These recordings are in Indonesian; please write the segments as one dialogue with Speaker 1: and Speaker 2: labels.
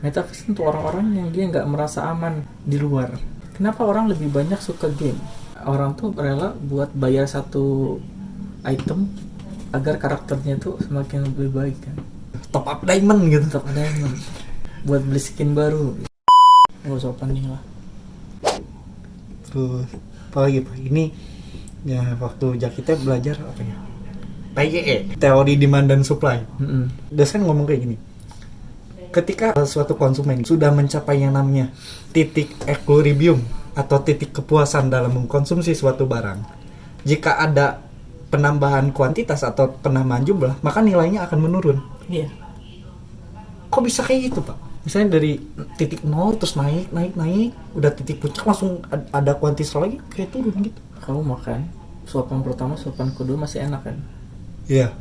Speaker 1: Metaverse untuk orang-orang yang dia nggak merasa aman di luar. Kenapa orang lebih banyak suka game? Orang tuh rela buat bayar satu item agar karakternya tuh semakin lebih baik kan.
Speaker 2: Top up diamond gitu.
Speaker 1: Top diamond. Buat beli skin baru. Gak usah opening lah.
Speaker 2: Terus apa lagi Pak? Ini ya waktu kita belajar apa ya? TYE, teori demand dan supply. Dosen ngomong kayak gini. Ketika suatu konsumen sudah mencapai yang namanya titik equilibrium atau titik kepuasan dalam mengkonsumsi suatu barang, jika ada penambahan kuantitas atau penambahan jumlah, maka nilainya akan menurun.
Speaker 1: Iya.
Speaker 2: Kok bisa kayak gitu Pak? Misalnya dari titik 0 terus naik, udah titik puncak langsung ada kuantitas lagi kayak turun gitu.
Speaker 1: Kamu makan, suapan pertama, suapan kedua masih enak kan?
Speaker 2: Iya.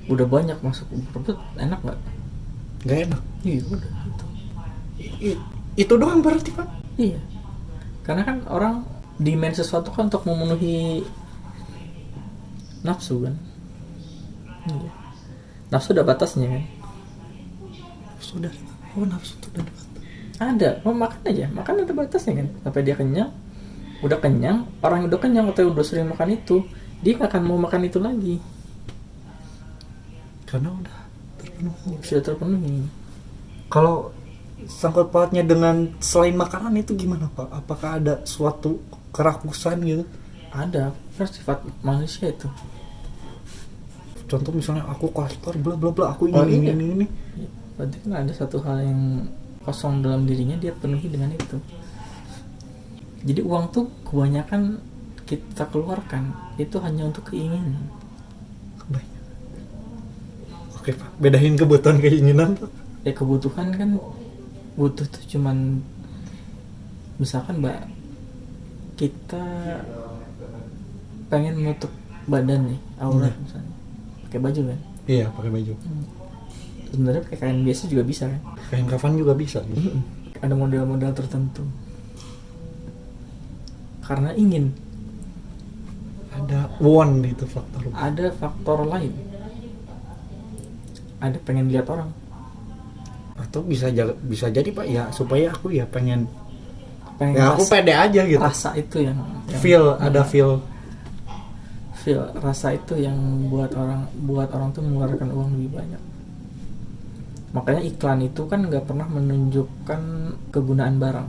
Speaker 1: Udah banyak masuk perut, enak nggak?
Speaker 2: Nggak enak.
Speaker 1: Iya udah gitu.
Speaker 2: Itu doang berarti Pak?
Speaker 1: Iya. Karena kan orang demand sesuatu kan untuk memenuhi nafsu kan. Iya. Nafsu ada batasnya kan.
Speaker 2: Sudah. Oh nafsu itu udah batas.
Speaker 1: Ada. Mau makan aja, makan ada batasnya kan. Sampai dia kenyang. Udah kenyang, orang yang udah kenyang atau udah sering makan itu, dia nggak akan mau makan itu lagi.
Speaker 2: Karena udah terpenuhi.
Speaker 1: Sudah terpenuhi.
Speaker 2: Kalau sangkut pautnya dengan selain makanan itu gimana Pak? Apakah ada suatu kerakusan gitu?
Speaker 1: Ada, kan sifat manusia itu.
Speaker 2: Contoh misalnya aku kolektor bla bla bla, aku
Speaker 1: Oh,
Speaker 2: ini
Speaker 1: iya.
Speaker 2: ini.
Speaker 1: Berarti kan ada satu hal yang kosong dalam dirinya, dia penuhi dengan itu. Jadi uang tuh kebanyakan kita keluarkan itu hanya untuk keinginan.
Speaker 2: Oke Pak, bedain kebutuhan keinginan Pak.
Speaker 1: Ya kebutuhan kan butuh tuh cuman misalkan kita pengen menutup badan nih, aurat misalnya, pakai baju kan.
Speaker 2: Iya, pakai baju.
Speaker 1: Sebenarnya pakai kain biasa juga bisa kan.
Speaker 2: Kain kafan juga bisa.
Speaker 1: Ada model-model tertentu. Karena ingin.
Speaker 2: Ada want itu faktor.
Speaker 1: Ada faktor lain. Ada pengen lihat orang.
Speaker 2: Atau bisa jadi Pak ya supaya aku ya pengen
Speaker 1: Ya
Speaker 2: aku pede aja gitu.
Speaker 1: Rasa itu yang
Speaker 2: Ada feel
Speaker 1: rasa itu yang buat orang tuh mengeluarkan uang lebih banyak. Makanya iklan itu kan nggak pernah menunjukkan kegunaan barang,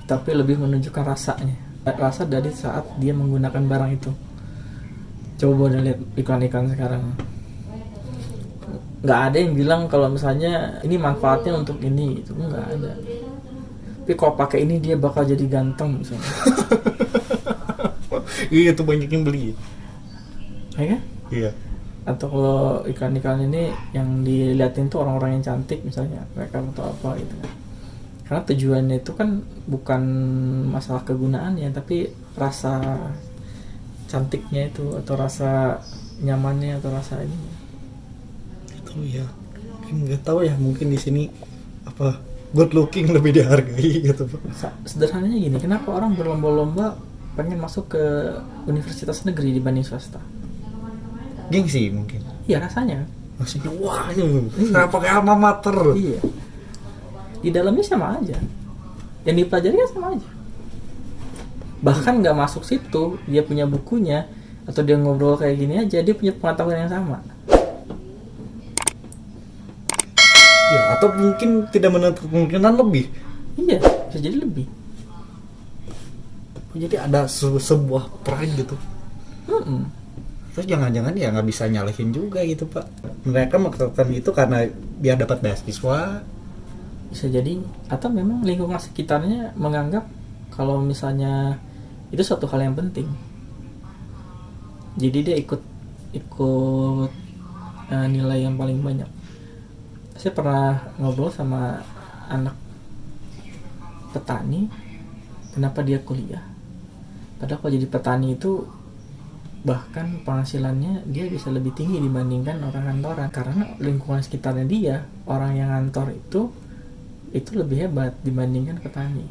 Speaker 1: tapi lebih menunjukkan rasa dari saat dia menggunakan barang itu. Coba udah lihat iklan-iklan sekarang, nggak ada yang bilang kalau misalnya ini manfaatnya untuk ini, itu nggak ada. Tapi kalau pakai ini dia bakal jadi ganteng misalnya.
Speaker 2: Iya tuh banyak yang beli.
Speaker 1: Ya kan?
Speaker 2: Iya.
Speaker 1: Atau kalau iklan-iklan ini yang diliatin tuh orang-orang yang cantik misalnya, mereka atau apa gitu kan. Karena tujuannya itu kan bukan masalah kegunaannya, tapi rasa cantiknya itu, atau rasa nyamannya, atau rasa ini.
Speaker 2: Itu ya. Nggak tahu ya, mungkin di sini apa good looking lebih dihargai gitu Pak.
Speaker 1: Sederhananya gini, kenapa orang berlomba-lomba pengen masuk ke universitas negeri dibanding swasta?
Speaker 2: Gengsi mungkin.
Speaker 1: Iya rasanya.
Speaker 2: Maksudnya wah ini nggak pakai alma mater.
Speaker 1: Iya. Di dalamnya sama aja. Yang dipelajari kan sama aja. Bahkan nggak masuk situ, dia punya bukunya atau dia ngobrol kayak gini aja, dia punya pengetahuan yang sama.
Speaker 2: Ya atau mungkin tidak menutup kemungkinan lebih.
Speaker 1: Iya, bisa jadi lebih.
Speaker 2: Jadi ada sebuah pride gitu. Terus jangan-jangan ya nggak bisa nyalahin juga gitu Pak. Mereka melakukan itu karena biar dapat beasiswa.
Speaker 1: Bisa jadi, atau memang lingkungan sekitarnya menganggap kalau misalnya itu suatu hal yang penting. Jadi dia ikut nilai yang paling banyak. Saya pernah ngobrol sama anak petani, kenapa dia kuliah. Padahal kalau jadi petani itu bahkan penghasilannya dia bisa lebih tinggi dibandingkan orang kantoran, karena lingkungan sekitarnya dia, orang yang kantor itu lebih hebat dibandingkan petani.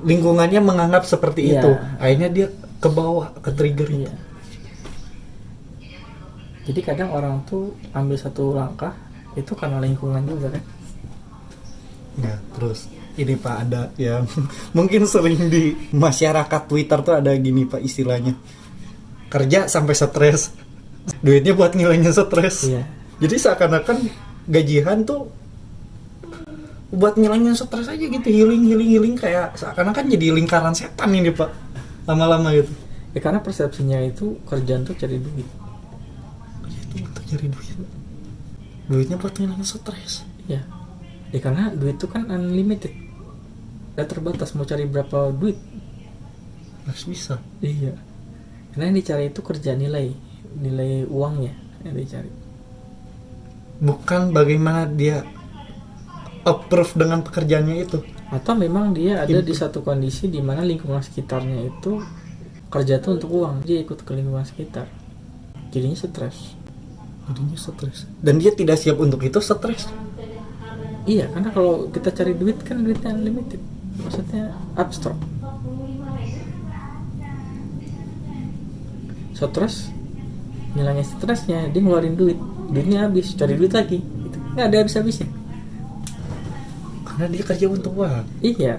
Speaker 2: Lingkungannya menganggap seperti itu, akhirnya dia ke bawah, ke trigger itu.
Speaker 1: Jadi kadang orang tuh ambil satu langkah itu karena lingkungan juga kan.
Speaker 2: Ya, terus ini Pak ada yang mungkin sering di masyarakat Twitter tuh ada gini Pak istilahnya. Kerja sampai stres. Duitnya buat ngilangin stres.
Speaker 1: Iya.
Speaker 2: Jadi seakan-akan gajian tuh buat ngilangin stres aja gitu, healing kayak seakan-akan jadi lingkaran setan ini Pak. Lama-lama gitu.
Speaker 1: Ya karena persepsinya itu kerjaan tuh cari duit.
Speaker 2: Itu untuk cari duit. Duitnya buat ngilangin stres.
Speaker 1: Iya. Ya karena duit itu kan unlimited. Gak terbatas mau cari berapa duit.
Speaker 2: Harus bisa.
Speaker 1: Iya. Karena yang dicari itu kerja nilai uangnya yang dicari.
Speaker 2: Bukan bagaimana dia approve dengan pekerjaannya itu.
Speaker 1: Atau memang dia ada di satu kondisi di mana lingkungan sekitarnya itu kerja itu untuk uang, dia ikut ke lingkungan sekitar. Jadinya stres.
Speaker 2: Dan dia tidak siap untuk itu, stres.
Speaker 1: Iya, karena kalau kita cari duit kan duitnya unlimited. Maksudnya abstrak. Stres, ngilangin stresnya, dia ngeluarin duit. Duitnya habis, cari duit lagi. Gitu. Nggak ada habis-habisnya.
Speaker 2: Karena dia kerja untuk uang.
Speaker 1: Iya.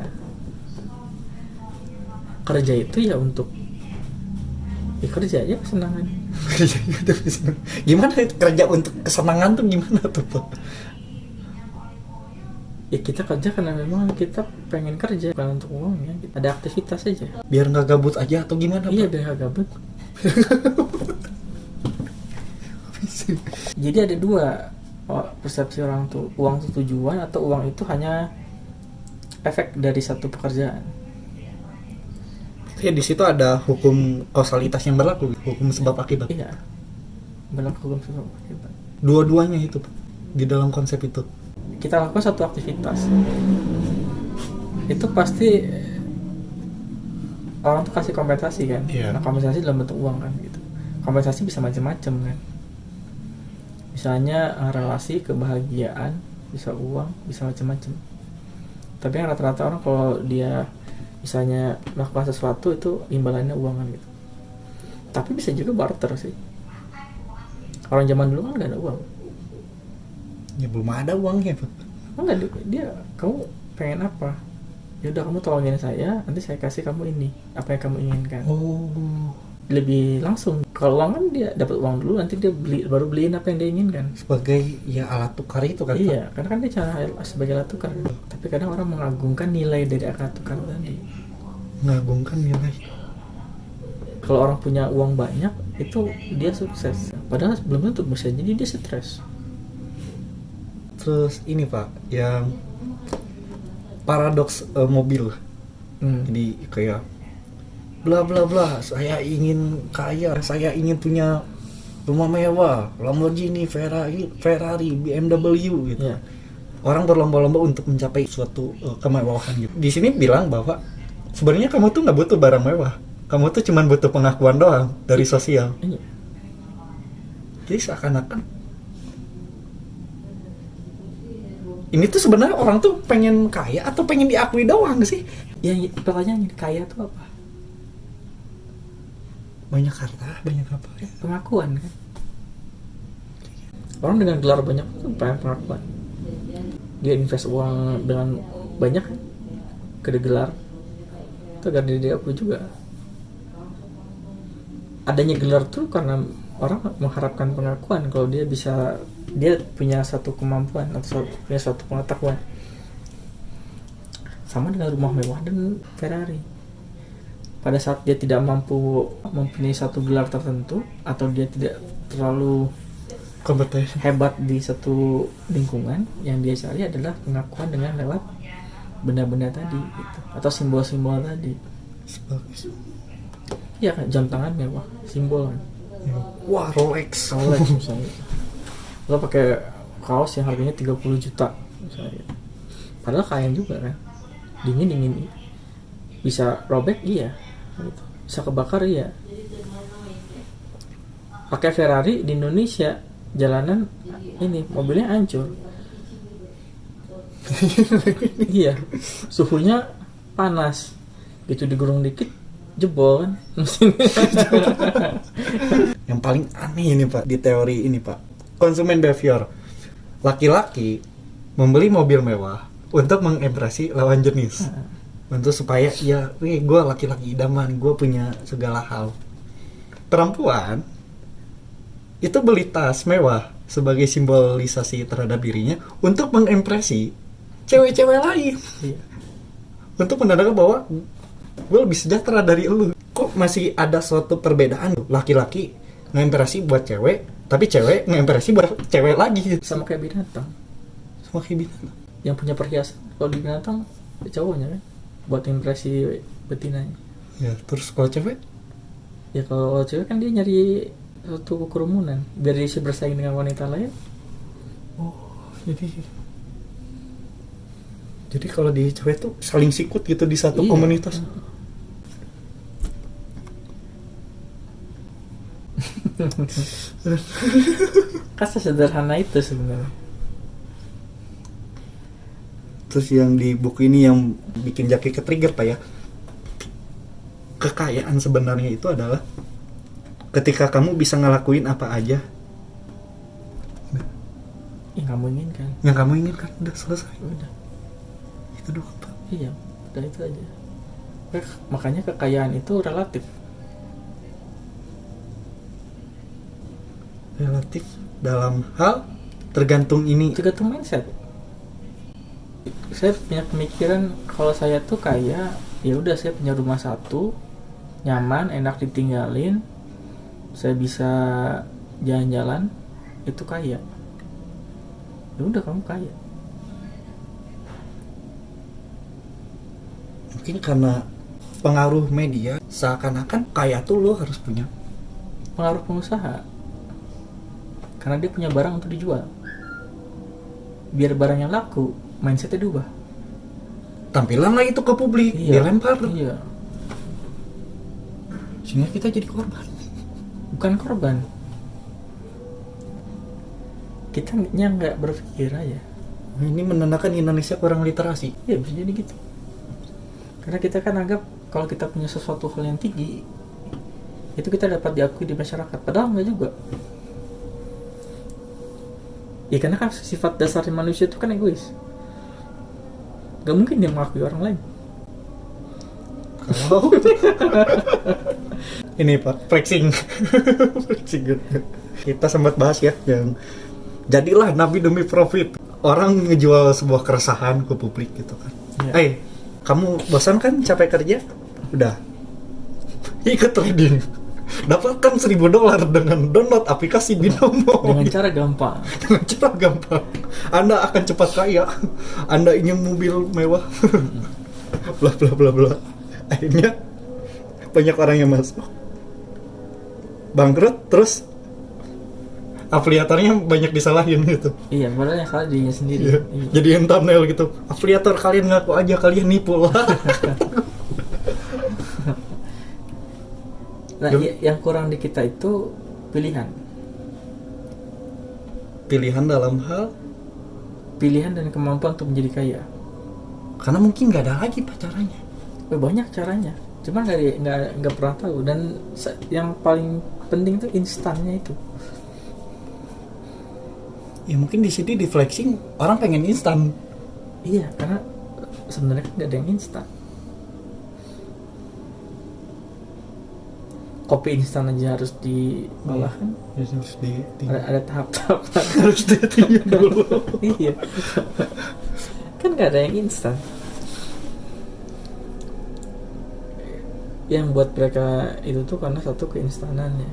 Speaker 1: Kerja itu ya untuk kerja aja kesenangan.
Speaker 2: Gimana itu kerja untuk kesenangan tuh gimana tuh Pak?
Speaker 1: Ya kita kerja karena memang kita pengen kerja, bukan untuk uang ya. Ada aktivitas aja.
Speaker 2: Biar nggak gabut aja atau gimana Pak?
Speaker 1: Iya, biar nggak gabut. Jadi ada dua persepsi orang tuh, uang itu tujuan atau uang itu hanya efek dari satu pekerjaan.
Speaker 2: Ya di situ ada hukum kausalitas yang berlaku, hukum sebab akibat.
Speaker 1: Iya, berlaku hukum sebab akibat.
Speaker 2: Dua-duanya itu Pak, di dalam konsep itu.
Speaker 1: Kita lakukan satu aktivitas, itu pasti orang tuh kasih kompensasi kan.
Speaker 2: Iya.
Speaker 1: Nah, kompensasi dalam bentuk uang kan gitu. Kompensasi bisa macam-macam kan. Misalnya relasi, kebahagiaan, bisa uang, bisa macam-macam. Tapi yang rata-rata orang kalau dia misalnya melakukan sesuatu itu imbalannya uang kan gitu. Tapi bisa juga barter sih. Orang zaman dulu kan nggak ada uang.
Speaker 2: Ya belum ada uangnya Pak.
Speaker 1: Enggak, dia kamu pengen apa? Ya udah kamu tolongin saya, nanti saya kasih kamu ini apa yang kamu inginkan.
Speaker 2: Oh.
Speaker 1: Lebih langsung. Kalau uang kan dia dapat uang dulu, nanti dia baru beliin apa yang dia inginkan.
Speaker 2: Sebagai ya alat tukar itu kan.
Speaker 1: Iya, karena kan dia cara sebagai alat tukar. Tapi kadang orang mengagungkan nilai dari alat tukar tadi.
Speaker 2: Mengagungkan nilai.
Speaker 1: Kalau orang punya uang banyak, itu dia sukses. Padahal belum tentu bisa jadi dia stres.
Speaker 2: Terus ini Pak, yang paradoks mobil. Jadi kayak bla bla bla, saya ingin kaya, saya ingin punya rumah mewah, Lamborghini, Ferrari, BMW gitu.
Speaker 1: Yeah.
Speaker 2: Orang berlomba-lomba untuk mencapai suatu kemewahan gitu. Di sini bilang bahwa sebenarnya kamu tuh nggak butuh barang mewah, kamu tuh cuma butuh pengakuan doang dari sosial.
Speaker 1: Yeah.
Speaker 2: Jadi seakan-akan ini tuh sebenarnya orang tuh pengen kaya atau pengen diakui doang sih?
Speaker 1: Yang pertanyaannya kaya tuh apa?
Speaker 2: Banyak harta, banyak apa ya?
Speaker 1: Pengakuan kan. Orang dengan gelar banyak itu pengakuan. Dia invest uang dengan banyak ke gelar itu agar dia diakui juga. Adanya gelar tuh karena orang mengharapkan pengakuan kalau dia punya satu kemampuan atau punya suatu pengetahuan. Sama dengan rumah mewah dan Ferrari. Pada saat dia tidak mampu mempunyai satu gelar tertentu atau dia tidak terlalu
Speaker 2: kompeten,
Speaker 1: hebat di satu lingkungan, yang dia cari adalah pengakuan dengan lewat benda-benda tadi gitu, atau simbol-simbol tadi. Iya kan, jam tangan mewah, simbol kan.
Speaker 2: Wah, Rolex
Speaker 1: misalnya. Lo pakai kaos yang harganya 30 juta misalnya. Padahal kain juga kan. Dingin bisa robek iya gitu. Bisa kebakar iya. Pakai Ferrari di Indonesia jalanan ini mobilnya hancur. Iya, suhunya panas gitu, digurung dikit jebol kan.
Speaker 2: Yang paling aneh ini Pak di teori ini Pak, konsumen behavior, laki-laki membeli mobil mewah untuk mengempresi lawan jenis. Untuk supaya ya, gue laki-laki idaman, gue punya segala hal. Perempuan itu beli tas mewah sebagai simbolisasi terhadap dirinya untuk mengempresi cewek-cewek lain.
Speaker 1: Iya.
Speaker 2: Untuk menandakan bahwa gue lebih sejahtera dari lu. Kok masih ada suatu perbedaan? Laki-laki ngeimpresi buat cewek, tapi cewek ngeimpresi buat cewek lagi.
Speaker 1: Sama kayak binatang.
Speaker 2: Sama kayak binatang.
Speaker 1: Yang punya perhiasan kalau di binatang cowoknya kan, buat impresi betinanya.
Speaker 2: Ya, terus kalau cewek?
Speaker 1: Ya kalau cewek kan dia nyari suatu kerumunan biar dia bisa bersaing dengan wanita lain.
Speaker 2: Oh, jadi kalau di cewek tuh saling sikut gitu di satu komunitas.
Speaker 1: Kan sederhana itu sebenarnya.
Speaker 2: Terus yang di buku ini yang bikin Jaki ke-trigger Pak ya, kekayaan sebenarnya itu adalah ketika kamu bisa ngelakuin apa aja
Speaker 1: yang kamu inginkan.
Speaker 2: Yang kamu inginkan, udah selesai.
Speaker 1: Udah.
Speaker 2: Itu doang Pak.
Speaker 1: Iya, udah itu aja. Makanya kekayaan itu relatif.
Speaker 2: Relatif dalam hal tergantung
Speaker 1: mindset. Saya punya pemikiran kalau saya tuh kaya, ya udah saya punya rumah satu, nyaman, enak ditinggalin, saya bisa jalan-jalan, itu kaya. Ya udah kamu kaya.
Speaker 2: Mungkin karena pengaruh media seakan-akan kaya tuh lo harus punya.
Speaker 1: Pengaruh pengusaha. Karena dia punya barang untuk dijual. Biar barangnya laku, mindsetnya diubah.
Speaker 2: Tampilan lah itu ke publik, dilempar.
Speaker 1: Iya.
Speaker 2: Sehingga kita jadi korban.
Speaker 1: Bukan korban. Kita nggak berpikir aja.
Speaker 2: Ini menandakan Indonesia kurang literasi.
Speaker 1: Iya, bisa jadi gitu. Karena kita kan anggap kalau kita punya sesuatu hal yang tinggi, itu kita dapat diakui di masyarakat. Padahal enggak juga. Ya karena kan sifat dasar manusia itu kan egois. Gak mungkin dia mengakui orang lain.
Speaker 2: Kalau ini Pak, flexing. Kita sempat bahas ya yang jadilah nabi demi profit. Orang ngejual sebuah keresahan ke publik gitu kan. Ya. Kamu bosan kan capek kerja? Udah. Ikut trading. Dapatkan $1,000 dengan download aplikasi Binomo.
Speaker 1: Dengan cara gampang.
Speaker 2: Dengan cara gampang. Anda akan cepat kaya. Anda ingin mobil mewah. Bla bla bla bla. Akhirnya banyak orang yang masuk. Bangkrut, terus afiliatornya banyak disalahin gitu.
Speaker 1: Iya, padahal yang salah dirinya sendiri.
Speaker 2: Iya. Jadi thumbnail gitu. Afiliator kalian ngaku aja kalian nipu lah.
Speaker 1: Nah, yang kurang di kita itu pilihan.
Speaker 2: Pilihan dalam hal?
Speaker 1: Pilihan dan kemampuan untuk menjadi kaya.
Speaker 2: Karena mungkin nggak ada lagi caranya.
Speaker 1: Banyak caranya, cuma nggak pernah tahu. Dan yang paling penting itu instannya itu.
Speaker 2: Ya mungkin di sini di flexing orang pengen instan.
Speaker 1: Iya, karena sebenarnya kan nggak ada yang instan. Kopi instan aja harus diolah kan?
Speaker 2: Ya, harus
Speaker 1: ada tahap-tahap.
Speaker 2: Harus ditinggal dulu.
Speaker 1: Iya. Kan nggak ada yang instan. Yang buat mereka itu tuh karena satu keinstanannya.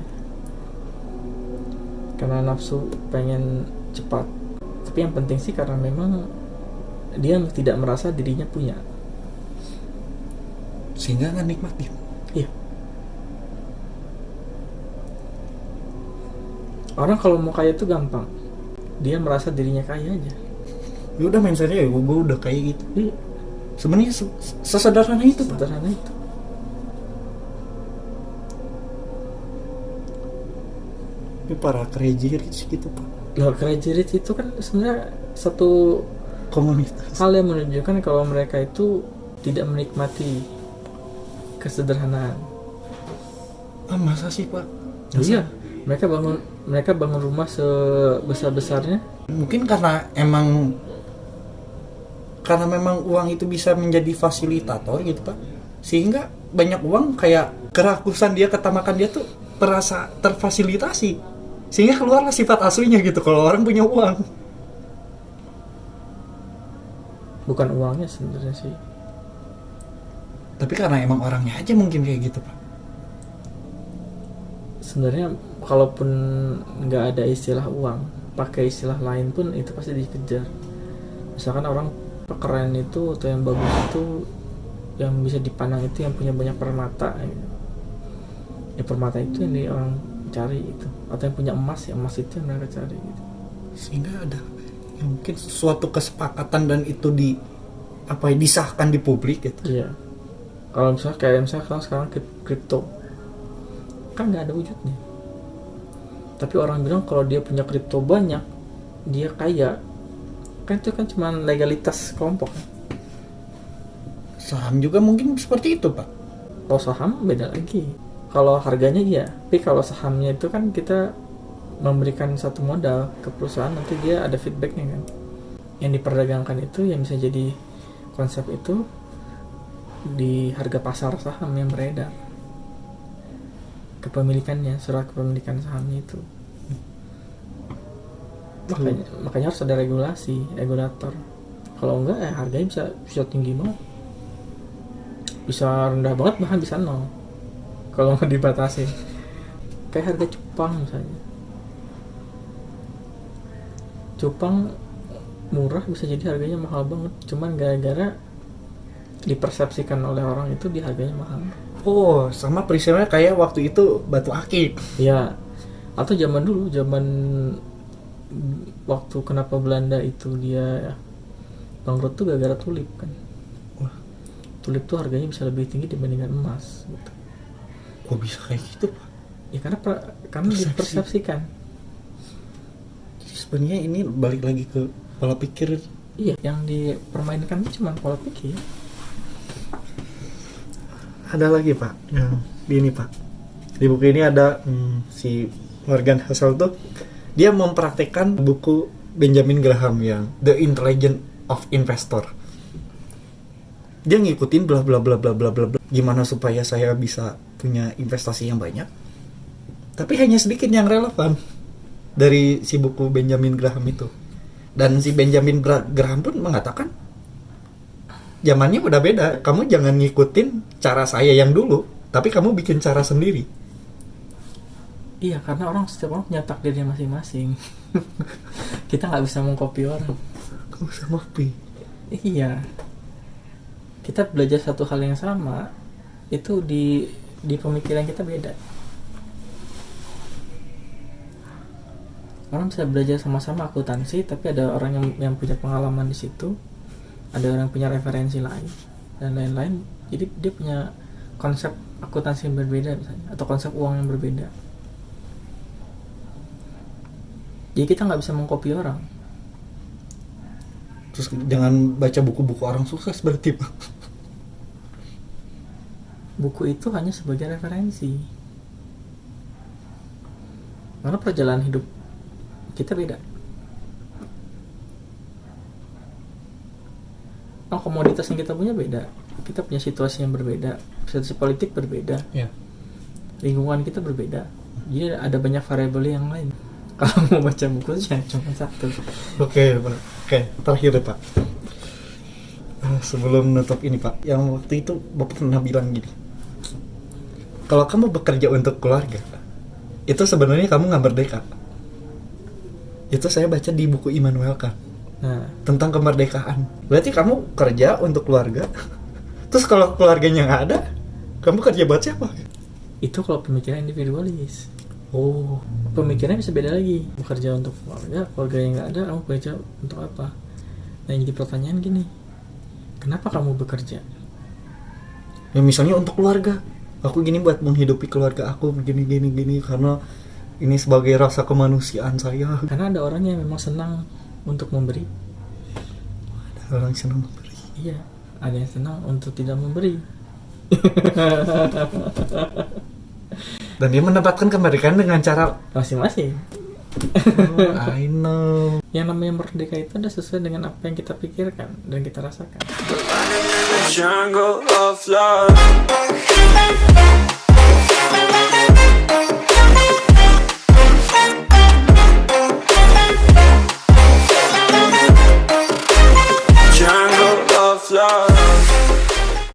Speaker 1: Karena nafsu pengen cepat. Tapi yang penting sih karena memang dia tidak merasa dirinya punya.
Speaker 2: Sehingga nggak nikmatin.
Speaker 1: Iya. Orang kalau mau kaya itu gampang. Dia merasa dirinya kaya aja.
Speaker 2: Ya udah mindsetnya ya gue udah kayak gitu.
Speaker 1: Iya.
Speaker 2: Sebenarnya sesederhana itu.
Speaker 1: Sederhana itu.
Speaker 2: Tapi para crazy rich gitu Pak.
Speaker 1: Loh, crazy rich itu kan sebenarnya satu
Speaker 2: komunitas.
Speaker 1: Hal yang menunjukkan kalau mereka itu tidak menikmati kesederhanaan.
Speaker 2: Masa sih Pak?
Speaker 1: Iya. Mereka bangun rumah sebesar-besarnya.
Speaker 2: Mungkin karena emang karena memang uang itu bisa menjadi fasilitator gitu Pak, sehingga banyak uang kayak kerakusan dia, ketamakan dia tuh terasa terfasilitasi, sehingga keluarlah sifat aslinya gitu kalau orang punya uang.
Speaker 1: Bukan uangnya sebenarnya sih,
Speaker 2: tapi karena emang orangnya aja mungkin kayak gitu Pak.
Speaker 1: sebenarnya kalaupun nggak ada istilah uang, pakai istilah lain pun itu pasti dikejar. Misalkan orang keren itu atau yang bagus itu, yang bisa dipandang itu yang punya banyak permata gitu. Ya permata itu yang orang cari itu, atau yang punya emas, ya emas itu yang mereka cari gitu.
Speaker 2: Sehingga ada ya mungkin suatu kesepakatan dan itu disahkan di publik gitu.
Speaker 1: Iya. Kalau misalnya kalau sekarang kripto kan nggak ada wujudnya, tapi orang bilang kalau dia punya kripto banyak, dia kaya. Kan itu kan cuma legalitas kelompok.
Speaker 2: Saham juga mungkin seperti itu Pak.
Speaker 1: Kalau saham beda lagi. Kalau harganya iya, tapi kalau sahamnya itu kan kita memberikan satu modal ke perusahaan, nanti dia ada feedbacknya kan. Yang diperdagangkan itu yang bisa jadi konsep itu di harga pasar saham yang beredar, kepemilikannya, surat kepemilikan sahamnya itu. Makanya harus ada regulasi, regulator. Kalau enggak harganya bisa tinggi banget, bisa rendah banget, bahkan bisa nol kalau nggak dibatasi. Kayak harga cupang misalnya, cupang murah bisa jadi harganya mahal banget, cuman gara-gara dipersepsikan oleh orang itu di harganya mahal.
Speaker 2: Oh, sama peristiwanya kayak waktu itu batu akik.
Speaker 1: Ya, atau zaman dulu, waktu kenapa Belanda itu dia bangkrut tuh gara-gara tulip kan.
Speaker 2: Wah,
Speaker 1: tulip tuh harganya bisa lebih tinggi dibandingkan emas gitu.
Speaker 2: Kok bisa kayak gitu Pak?
Speaker 1: Ya karena dipersepsikan.
Speaker 2: Jadi sebenarnya ini balik lagi ke pola pikir.
Speaker 1: Iya, yang dipermainkan itu cuma pola pikir.
Speaker 2: Ada lagi Pak, yang ini Pak, di buku ini ada si Morgan Housel tuh dia mempraktekkan buku Benjamin Graham yang The Intelligence of Investor. Dia ngikutin bla bla bla bla bla bla, gimana supaya saya bisa punya investasi yang banyak, tapi hanya sedikit yang relevan dari si buku Benjamin Graham itu. Dan si Benjamin Graham pun mengatakan zamannya udah beda, kamu jangan ngikutin cara saya yang dulu, tapi kamu bikin cara sendiri.
Speaker 1: Iya, karena setiap orang punya takdirnya masing-masing. Kita nggak bisa mengcopy orang.
Speaker 2: Kamu bisa ngopi.
Speaker 1: Iya, kita belajar satu hal yang sama, itu di pemikiran kita beda. Orang bisa belajar sama-sama akuntansi, tapi ada orang yang punya pengalaman di situ, ada orang yang punya referensi lain dan lain-lain. Jadi dia punya konsep akuntansi yang berbeda misalnya, atau konsep uang yang berbeda. Jadi kita nggak bisa mengcopy orang.
Speaker 2: Terus jangan baca buku-buku orang sukses berarti Pak.
Speaker 1: Buku itu hanya sebagai referensi, karena perjalanan hidup kita beda. Komoditas yang kita punya beda, kita punya situasi yang berbeda, situasi politik berbeda, lingkungan kita berbeda, jadi ada banyak variabel yang lain. Kalau mau baca buku itu cuma satu.
Speaker 2: Oke Pak, terakhir deh Pak, sebelum menutup ini Pak, yang waktu itu Bapak pernah bilang gini, kalau kamu bekerja untuk keluarga, itu sebenarnya kamu nggak merdeka. Itu saya baca di buku Immanuel Kant.
Speaker 1: Nah,
Speaker 2: tentang kemerdekaan. Berarti kamu kerja untuk keluarga, terus kalau keluarganya nggak ada, kamu kerja buat siapa?
Speaker 1: itu kalau pemikiran individualis.
Speaker 2: Oh,
Speaker 1: Pemikirannya bisa beda lagi. Bekerja untuk keluarga yang nggak ada, kamu bekerja untuk apa? Nah, yang jadi pertanyaan gini, kenapa kamu bekerja?
Speaker 2: ya misalnya untuk keluarga, aku gini buat menghidupi keluarga aku, gini karena ini sebagai rasa kemanusiaan saya.
Speaker 1: Karena ada orang yang memang senang untuk memberi.
Speaker 2: Ada orang yang senang memberi.
Speaker 1: Iya, ada yang senang untuk tidak memberi.
Speaker 2: Dan dia mendapatkan kemerdekaan dengan cara
Speaker 1: Masing-masing.
Speaker 2: I know.
Speaker 1: Yang namanya merdeka itu udah sesuai dengan apa yang kita pikirkan dan kita rasakan.
Speaker 3: Jungle of love.